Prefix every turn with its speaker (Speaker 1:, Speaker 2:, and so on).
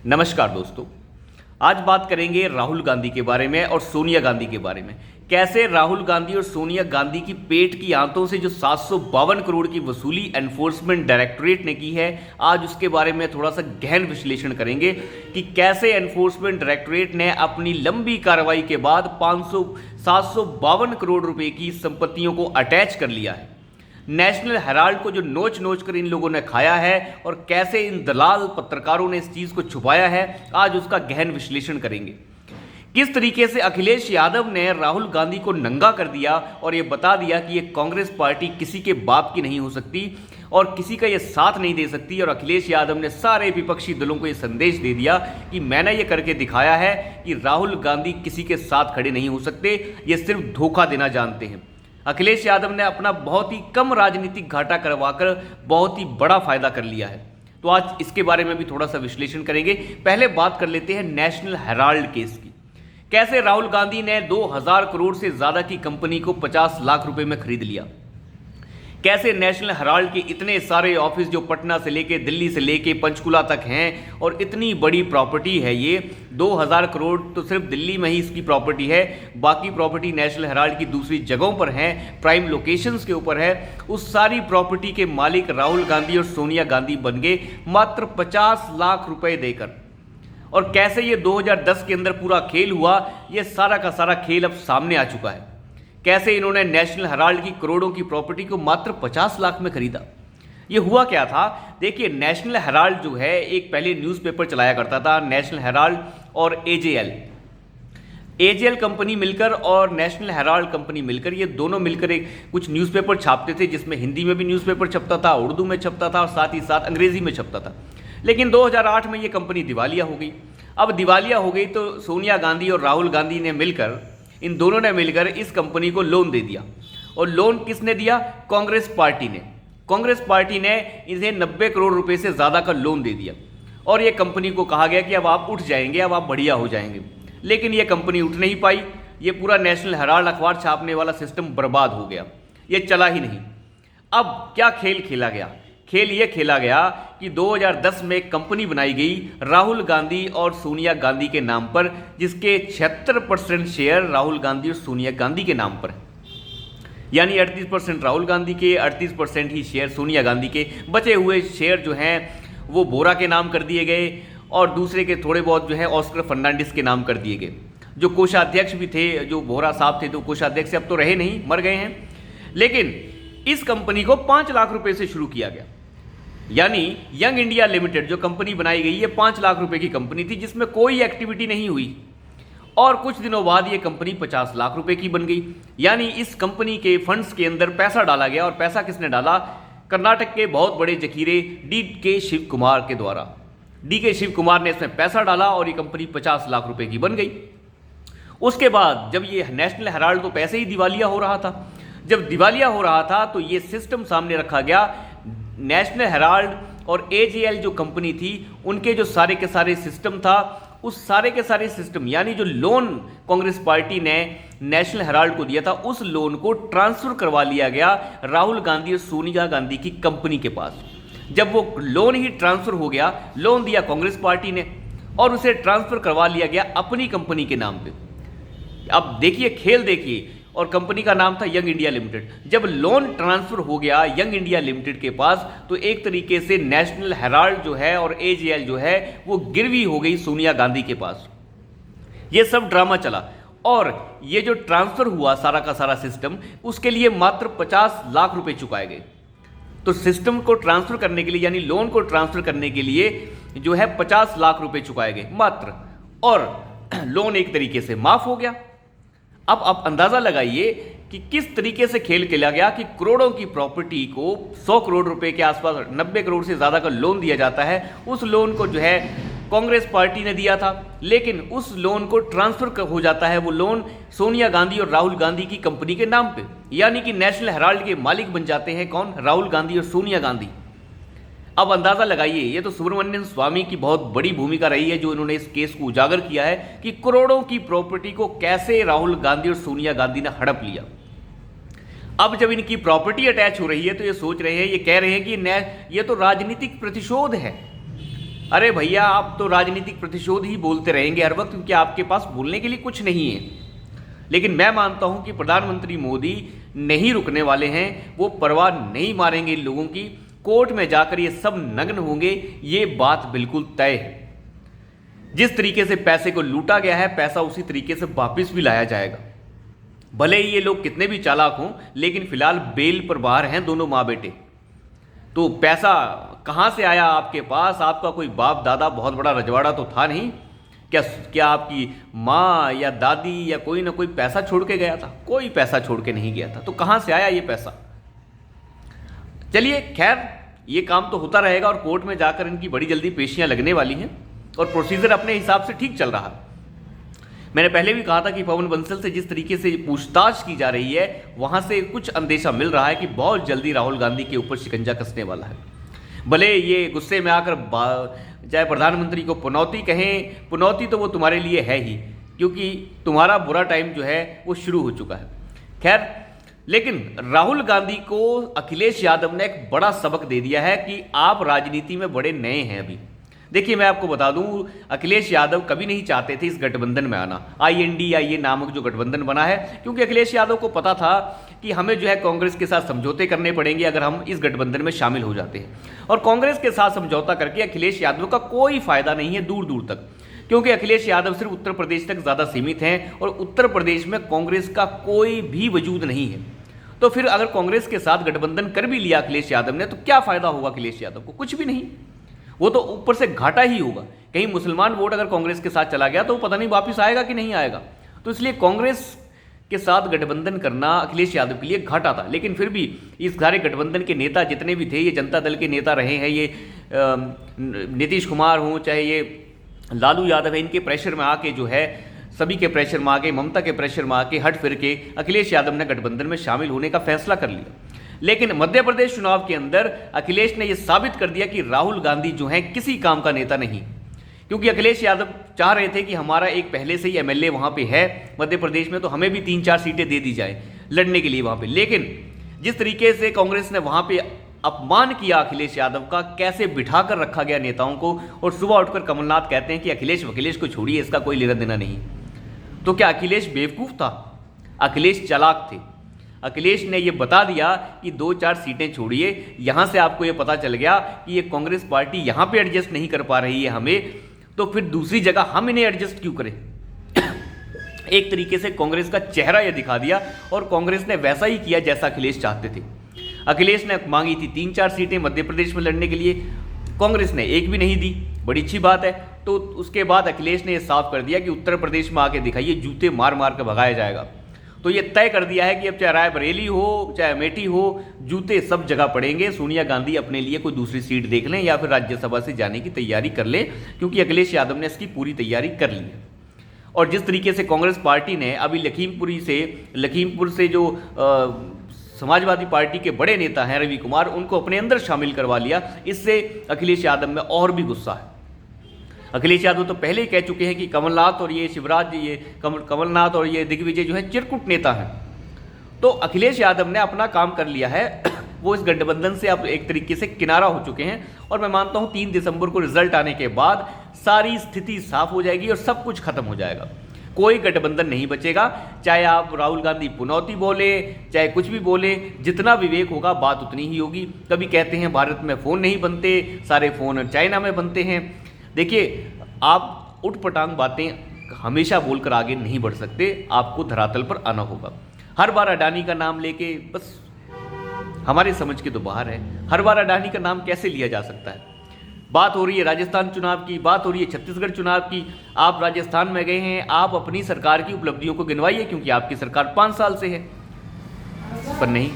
Speaker 1: नमस्कार दोस्तों, आज बात करेंगे राहुल गांधी के बारे में और सोनिया गांधी के बारे में। कैसे राहुल गांधी और सोनिया गांधी की पेट की आंतों से जो 752 करोड़ की वसूली एनफोर्समेंट डायरेक्टोरेट ने की है, आज उसके बारे में थोड़ा सा गहन विश्लेषण करेंगे कि कैसे एनफोर्समेंट डायरेक्टोरेट ने अपनी लंबी कार्रवाई के बाद 752 करोड़ रुपए की संपत्तियों को अटैच कर लिया है। नेशनल हेराल्ड को जो नोच नोच कर इन लोगों ने खाया है और कैसे इन दलाल पत्रकारों ने इस चीज़ को छुपाया है, आज उसका गहन विश्लेषण करेंगे। किस तरीके से अखिलेश यादव ने राहुल गांधी को नंगा कर दिया और ये बता दिया कि ये कांग्रेस पार्टी किसी के बाप की नहीं हो सकती और किसी का ये साथ नहीं दे सकती, और अखिलेश यादव ने सारे विपक्षी दलों को ये संदेश दे दिया कि मैंने ये करके दिखाया है कि राहुल गांधी किसी के साथ खड़े नहीं हो सकते, ये सिर्फ धोखा देना जानते हैं। अखिलेश यादव ने अपना बहुत ही कम राजनीतिक घाटा करवाकर बहुत ही बड़ा फायदा कर लिया है। तो आज इसके बारे में भी थोड़ा सा विश्लेषण करेंगे। पहले बात कर लेते हैं नेशनल हेराल्ड केस की। कैसे राहुल गांधी ने 2000 करोड़ से ज्यादा की कंपनी को 50 लाख रुपए में खरीद लिया। कैसे नेशनल हेराल्ड के इतने सारे ऑफिस जो पटना से लेके दिल्ली से लेके पंचकुला तक हैं और इतनी बड़ी प्रॉपर्टी है, ये 2000 करोड़ तो सिर्फ दिल्ली में ही इसकी प्रॉपर्टी है, बाकी प्रॉपर्टी नेशनल हेराल्ड की दूसरी जगहों पर है, प्राइम लोकेशंस के ऊपर है। उस सारी प्रॉपर्टी के मालिक राहुल गांधी और सोनिया गांधी बन गए मात्र 50 लाख रुपए देकर। और कैसे ये 2010 के अंदर पूरा खेल हुआ, ये सारा का सारा खेल अब सामने आ चुका है। कैसे इन्होंने नेशनल हेराल्ड की करोड़ों की प्रॉपर्टी को मात्र 50 लाख में खरीदा। ये हुआ क्या था, देखिए, नेशनल हेराल्ड जो है एक पहले न्यूज़पेपर चलाया करता था, नेशनल हेराल्ड और एजेएल कंपनी मिलकर और नेशनल हेराल्ड कंपनी मिलकर, ये दोनों मिलकर एक कुछ न्यूज़पेपर छापते थे, जिसमें हिंदी में भी न्यूज़पेपर छपता था, उर्दू में छपता था और साथ ही साथ अंग्रेजी में छपता था। लेकिन 2008 में ये कंपनी दिवालिया हो गई। अब दिवालिया हो गई तो सोनिया गांधी और राहुल गांधी ने मिलकर, इन दोनों ने मिलकर इस कंपनी को लोन दे दिया। और लोन किसने दिया? कांग्रेस पार्टी ने। कांग्रेस पार्टी ने इन्हें 90 करोड़ रुपए से ज़्यादा का लोन दे दिया और ये कंपनी को कहा गया कि अब आप उठ जाएंगे, अब आप बढ़िया हो जाएंगे। लेकिन ये कंपनी उठ नहीं पाई। ये पूरा नेशनल हेराल्ड अखबार छापने वाला सिस्टम बर्बाद हो गया, ये चला ही नहीं। अब क्या खेल खेला गया? खेल ये खेला गया कि 2010 में एक कंपनी बनाई गई राहुल गांधी और सोनिया गांधी के नाम पर, जिसके 76% शेयर राहुल गांधी और सोनिया गांधी के नाम पर है। यानी 38% राहुल गांधी के, 38% ही शेयर सोनिया गांधी के। बचे हुए शेयर जो हैं वो बोरा के नाम कर दिए गए और दूसरे के थोड़े बहुत जो है ऑस्कर फर्नांडिस के नाम कर दिए गए। जो कोषाध्यक्ष भी थे, जो बोरा साहब थे, तो कोषाध्यक्ष अब तो रहे नहीं, मर गए हैं। लेकिन इस कंपनी को 5 लाख रुपए से शुरू किया गया। यानी यंग इंडिया लिमिटेड जो कंपनी बनाई गई, ये 5 लाख रुपए की कंपनी थी जिसमें कोई एक्टिविटी नहीं हुई, और कुछ दिनों बाद ये कंपनी 50 लाख रुपए की बन गई। यानी इस कंपनी के फंड्स के अंदर पैसा डाला गया, और पैसा किसने डाला? कर्नाटक के बहुत बड़े जखीरे डी.के. शिव कुमार के द्वारा। डी.के. शिव कुमार ने इसमें पैसा डाला और ये कंपनी 50 लाख रुपए की बन गई। उसके बाद जब ये नेशनल हेराल्ड तो पैसे ही दिवालिया हो रहा था, जब दिवालिया हो रहा था तो ये सिस्टम सामने रखा गया। नेशनल हेराल्ड और एजेएल जो कंपनी थी, उनके जो सारे के सारे सिस्टम था, उस सारे के सारे सिस्टम, यानी जो लोन कांग्रेस पार्टी ने नेशनल हेराल्ड को दिया था, उस लोन को ट्रांसफर करवा लिया गया राहुल गांधी और सोनिया गांधी की कंपनी के पास। जब वो लोन ही ट्रांसफर हो गया, लोन दिया कांग्रेस पार्टी ने और उसे ट्रांसफर करवा लिया गया अपनी कंपनी के नाम पे। अब देखिए, खेल देखिए, और कंपनी का नाम था यंग इंडिया लिमिटेड। जब लोन ट्रांसफर हो गया यंग इंडिया लिमिटेड के पास, तो एक तरीके से नेशनल हेराल्ड जो है और एजेएल जो है वो गिरवी हो गई सोनिया गांधी के पास। ये सब ड्रामा चला, और ये जो ट्रांसफर हुआ सारा का सारा सिस्टम, उसके लिए मात्र 50 लाख रुपए चुकाए गए। तो सिस्टम को ट्रांसफर करने के लिए, यानी लोन को ट्रांसफर करने के लिए जो है 50 लाख रुपए चुकाए गए मात्र, और लोन एक तरीके से माफ हो गया। अब आप अंदाजा लगाइए कि किस तरीके से खेल खेला गया कि करोड़ों की प्रॉपर्टी को 100 करोड़ रुपए के आसपास, 90 करोड़ से ज़्यादा का लोन दिया जाता है। उस लोन को जो है कांग्रेस पार्टी ने दिया था, लेकिन उस लोन को ट्रांसफर हो जाता है वो लोन सोनिया गांधी और राहुल गांधी की कंपनी के नाम पे। यानी कि नेशनल हेराल्ड के मालिक बन जाते हैं कौन? राहुल गांधी और सोनिया गांधी। अब अंदाजा लगाइए, ये तो सुब्रमण्यम स्वामी की बहुत बड़ी भूमिका रही है जो इन्होंने इस केस को उजागर किया है कि करोड़ों की प्रॉपर्टी को कैसे राहुल गांधी और सोनिया गांधी ने हड़प लिया। अब जब इनकी प्रॉपर्टी अटैच हो रही है तो ये सोच रहे हैं, ये कह रहे हैं कि ये तो राजनीतिक प्रतिशोध है। अरे भैया, आप तो राजनीतिक प्रतिशोध ही बोलते रहेंगे हर वक्त, क्योंकि आपके पास बोलने के लिए कुछ नहीं है। लेकिन मैं मानता हूं कि प्रधानमंत्री मोदी नहीं रुकने वाले हैं, वो परवाह नहीं मारेंगे इन लोगों की। कोर्ट में जाकर ये सब नग्न होंगे, ये बात बिल्कुल तय है। जिस तरीके से पैसे को लूटा गया है, पैसा उसी तरीके से वापस भी लाया जाएगा। भले ही ये लोग कितने भी चालाक हों, लेकिन फिलहाल बेल पर बाहर हैं दोनों माँ बेटे। तो पैसा कहाँ से आया आपके पास? आपका कोई बाप दादा बहुत बड़ा रजवाड़ा तो था नहीं? क्या आपकी माँ या दादी या कोई ना कोई पैसा छोड़ के गया था? कोई पैसा छोड़ के नहीं गया था। तो कहाँ से आया ये पैसा? चलिए खैर, ये काम तो होता रहेगा और कोर्ट में जाकर इनकी बड़ी जल्दी पेशियां लगने वाली हैं और प्रोसीजर अपने हिसाब से ठीक चल रहा है। मैंने पहले भी कहा था कि पवन बंसल से जिस तरीके से पूछताछ की जा रही है, वहां से कुछ अंदेशा मिल रहा है कि बहुत जल्दी राहुल गांधी के ऊपर शिकंजा कसने वाला है। भले ये गुस्से में आकर चाहे प्रधानमंत्री को पुनौती कहें, पुनौती तो वो तुम्हारे लिए है ही, क्योंकि तुम्हारा बुरा टाइम जो है वो शुरू हो चुका है। खैर, लेकिन राहुल गांधी को अखिलेश यादव ने एक बड़ा सबक दे दिया है कि आप राजनीति में बड़े नए हैं अभी। देखिए, मैं आपको बता दूं, अखिलेश यादव कभी नहीं चाहते थे इस गठबंधन में आना, INDIA नामक जो गठबंधन बना है, क्योंकि अखिलेश यादव को पता था कि हमें जो है कांग्रेस के साथ समझौते करने पड़ेंगे अगर हम इस गठबंधन में शामिल हो जाते हैं। और कांग्रेस के साथ समझौता करके अखिलेश यादव का कोई फायदा नहीं है दूर दूर तक, क्योंकि अखिलेश यादव सिर्फ उत्तर प्रदेश तक ज़्यादा सीमित हैं और उत्तर प्रदेश में कांग्रेस का कोई भी वजूद नहीं है। तो फिर अगर कांग्रेस के साथ गठबंधन कर भी लिया अखिलेश यादव ने, तो क्या फायदा होगा अखिलेश यादव को? कुछ भी नहीं। वो तो ऊपर से घाटा ही होगा। कहीं मुसलमान वोट अगर कांग्रेस के साथ चला गया तो पता नहीं वापस आएगा कि नहीं आएगा। तो इसलिए कांग्रेस के साथ गठबंधन करना अखिलेश यादव के लिए घाटा था। लेकिन फिर भी इस सारे गठबंधन के नेता जितने भी थे, ये जनता दल के नेता रहे हैं, ये नीतीश कुमार हों चाहे ये लालू यादव है, इनके प्रेशर में आके जो है, सभी के प्रेशर में आके, ममता के प्रेशर में आके हट फिर के अखिलेश यादव ने गठबंधन में शामिल होने का फैसला कर लिया। लेकिन मध्य प्रदेश चुनाव के अंदर अखिलेश ने यह साबित कर दिया कि राहुल गांधी जो हैं किसी काम का नेता नहीं, क्योंकि अखिलेश यादव चाह रहे थे कि हमारा एक पहले से ही MLA वहां पे है मध्य प्रदेश में, तो हमें भी 3-4 सीटें दे दी जाए लड़ने के लिए वहां पे। लेकिन जिस तरीके से कांग्रेस ने वहां पे अपमान किया अखिलेश यादव का, कैसे बिठा कर रखा गया नेताओं को, और सुबह उठकर कमलनाथ कहते हैं कि अखिलेश को छोड़िए, इसका कोई लेना देना नहीं। तो क्या अखिलेश बेवकूफ़ था? अखिलेश चालाक थे। अखिलेश ने यह बता दिया कि 2-4 सीटें छोड़िए। यहां से आपको यह पता चल गया कि ये कांग्रेस पार्टी यहां पे एडजस्ट नहीं कर पा रही है हमें, तो फिर दूसरी जगह हम इन्हें एडजस्ट क्यों करें? एक तरीके से कांग्रेस का चेहरा यह दिखा दिया और कांग्रेस ने वैसा ही किया जैसा अखिलेश चाहते थे। अखिलेश ने मांगी थी 3-4 सीटें मध्य प्रदेश में लड़ने के लिए, कांग्रेस ने एक भी नहीं दी। बड़ी अच्छी बात है। तो उसके बाद अखिलेश ने यह साफ कर दिया कि उत्तर प्रदेश में आके दिखाइए, जूते मार मार कर भगाया जाएगा। तो ये तय कर दिया है कि अब चाहे रायबरेली हो चाहे अमेठी हो, जूते सब जगह पड़ेंगे। सोनिया गांधी अपने लिए कोई दूसरी सीट देख लें या फिर राज्यसभा से जाने की तैयारी कर ले, क्योंकि अखिलेश यादव ने इसकी पूरी तैयारी कर ली है। और जिस तरीके से कांग्रेस पार्टी ने अभी लखीमपुर से जो समाजवादी पार्टी के बड़े नेता हैं रवि कुमार, उनको अपने अंदर शामिल करवा लिया, इससे अखिलेश यादव में और भी गुस्सा है। अखिलेश यादव तो पहले ही कह चुके हैं कि कमलनाथ और ये शिवराज, ये कमलनाथ और ये दिग्विजय जो है चिरकुट नेता हैं। तो अखिलेश यादव ने अपना काम कर लिया है। वो इस गठबंधन से अब एक तरीके से किनारा हो चुके हैं और मैं मानता हूं 3 दिसंबर को रिजल्ट आने के बाद सारी स्थिति साफ हो जाएगी और सब कुछ खत्म हो जाएगा। कोई गठबंधन नहीं बचेगा। चाहे आप राहुल गांधी पुनौती बोले, चाहे कुछ भी बोले, जितना विवेक होगा बात उतनी ही होगी। कभी कहते हैं भारत में फ़ोन नहीं बनते, सारे फ़ोन चाइना में बनते हैं। देखिए, आप उठपटांग बातें हमेशा बोलकर आगे नहीं बढ़ सकते, आपको धरातल पर आना होगा। हर बार अडानी का नाम लेके बस हमारे समझ के तो बाहर है। हर बार अडानी का नाम कैसे लिया जा सकता है? बात हो रही है राजस्थान चुनाव की, बात हो रही है छत्तीसगढ़ चुनाव की। आप राजस्थान में गए हैं, आप अपनी सरकार की उपलब्धियों को गिनवाइए, क्योंकि आपकी सरकार 5 साल से है, पर नहीं।